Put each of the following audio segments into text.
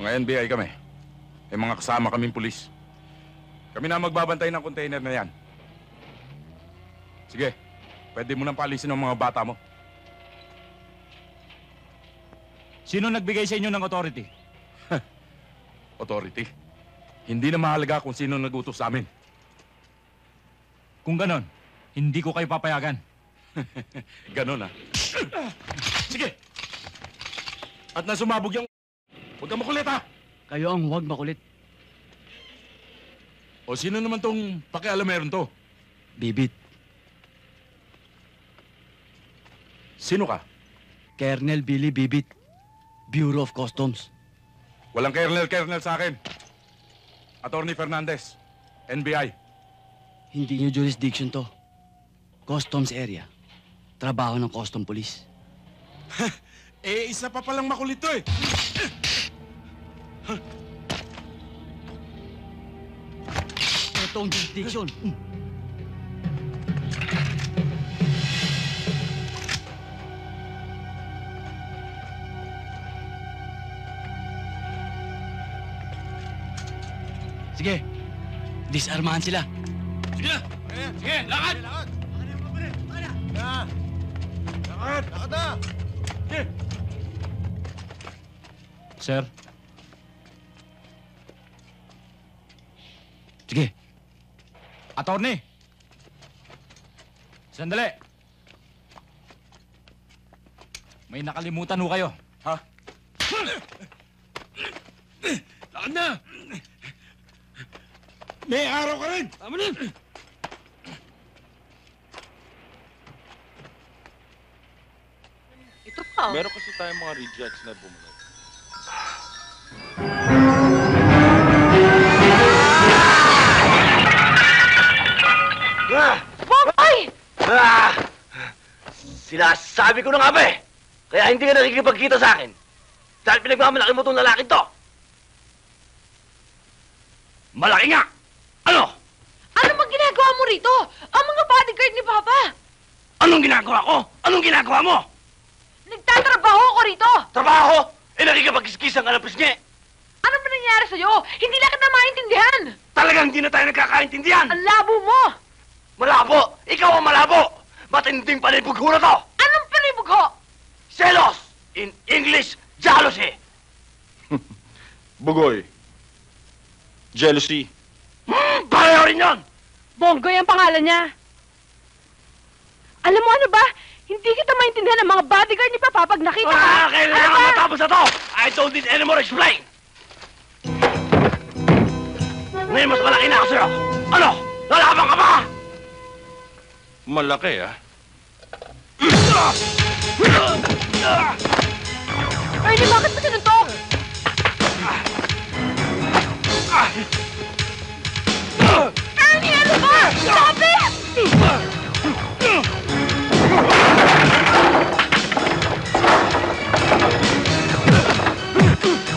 Mga NBI kami. May mga kasama kaming pulis. Kami na magbabantay ng container na yan. Sige, pwede mo nang paalisin ang mga bata mo. Sino nagbigay sa inyo ng authority? Authority? Hindi na mahalaga kung sino nag-utos sa amin. Kung ganon, hindi ko kayo papayagan. Ganon, ha? Sige! At na sumabog yung... Huwag kang makulit, ha? Kayo ang huwag makulit. O sino naman tong pakialameron to? Bibit, Sino ka? Colonel Billy Bibit, Bureau of Customs. Walang kernel sa akin. Attorney Fernandez, NBI. Hindi niyo jurisdiction to. Customs area. Trabaho ng Custom Police. Isa pa palang makulit to, eh. Ito ang jurisdiction. Sige, disarmahan sila. Sige! Sige! Lakad! Lakad! Lakad! Lakad na! Sige! Sir, Sige, attorney! Sandali! May nakalimutan ho kayo. Ha? Lakad na! May araw ka rin! Tama na! Ito pa. Meron kasi tayong mga rejects na bumalik. Boy! Sinasabi ko na nga ba eh! Kaya hindi ka nakikipagkita sa akin. Dahil pinagmamalaki mo itong lalaki to. Malaki nga! Ano? Ano bang ginagawa mo rito? Ang mga bodyguard ni Papa! Anong ginagawa ko? Anong ginagawa mo? Nagtatrabaho ako rito! Trabaho? Nakikipagkiskisan ka ng pisngi. Ano ba nangyari sa'yo? Hindi lang kita maintindihan! Talagang hindi na tayo nagkakaintindihan. Ang labo mo! Malabo! Ikaw ang malabo! Matinding palibog ho na to! Anong panibog ho? Selos! In English, jealousy! Bugoy. Jealousy. Pareho rin yun! Bonggoy ang pangalan niya. Alam mo ano ba? Hindi kita maintindihan ng mga bodyguard ni Papa pag nakita ka. Kailangan matapos na to! I don't need any more explain! Ngayon mas malaki na ako sa'yo! Ano? Lalaban ka ba? Malaki, ah. Ernie, bakit ba sinuntok? Ernie, ano ba? Sabi!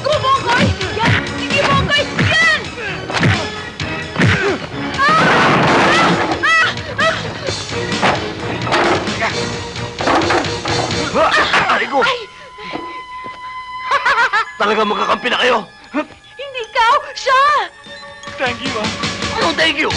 Go, Bonggoy! Yan! Sige, Bonggoy! Yan! Aray ko! Talagang magkakampi na kayo! Hindi ikaw! Siya! Thank you, ah! Ano, thank you?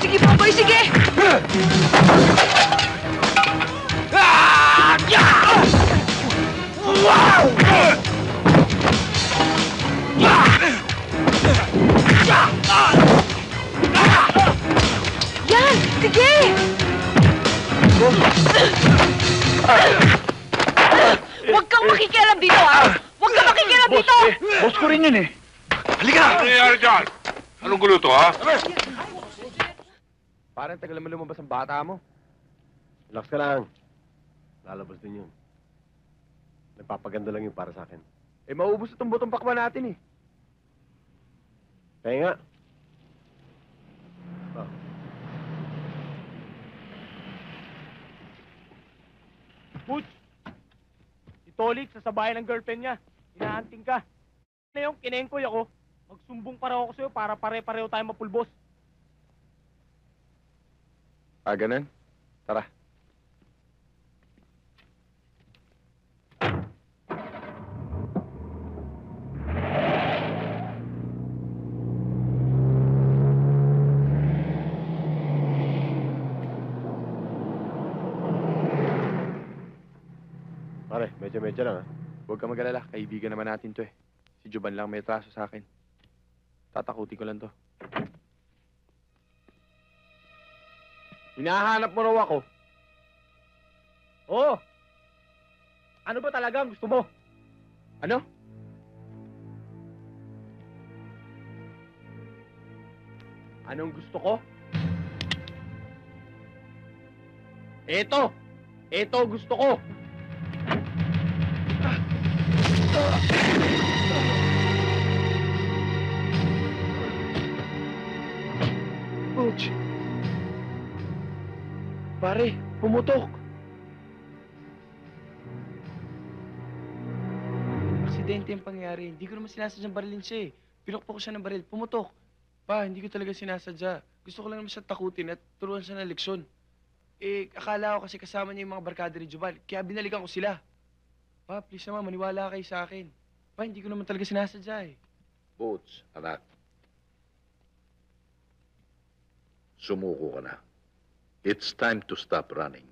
Sige, Bonggoy, sige! Yan! Sige! Huwag kang makikialam dito, ha? Huwag kang makikialam dito! Boss ko rin yun eh. Halika! Ano nangyayari dyan? Anong gulo to, ha? Parang tagal mo lumabas ang bata mo. Relax ka lang. Lalabas din yun. Nagpapaganda lang yun para sa akin. Eh, maubos itong botong pakwa natin eh. Kaya nga. Oh. Butch! Si Tolik, sasabayan ng girlfriend niya. Hinahanting ka. Ano yung kinengkoy ako? Magsumbong para ako sa'yo para pare-pareho tayo mapulbos. Ganun? Tara. Pare, medyo lang ha. Huwag ka mag-alala, kaibigan naman natin to eh. Si Juban lang may traso sa akin. Tatakuti ko lang to. Hinahanap mo raw ako. Oo! Ano ba talaga ang gusto mo? Ano? Anong gusto ko? Eto! Eto gusto ko! Ouch! Pare, pumutok! Aksidente yung pangyari. Hindi ko naman sinasadyang barilin siya eh. Pinukpok ko siya ng baril. Pumutok. Pa, hindi ko talaga sinasadya. Gusto ko lang naman siya takutin at turuan siya ng leksyon. Eh, akala ko kasi kasama niya yung mga barkada ni Jubal. Kaya binalikan ko sila. Pa, please naman, maniwala kayo sa akin. Pa, hindi ko naman talaga sinasadya eh. Boots, anak. Sumuko ka na. It's time to stop running.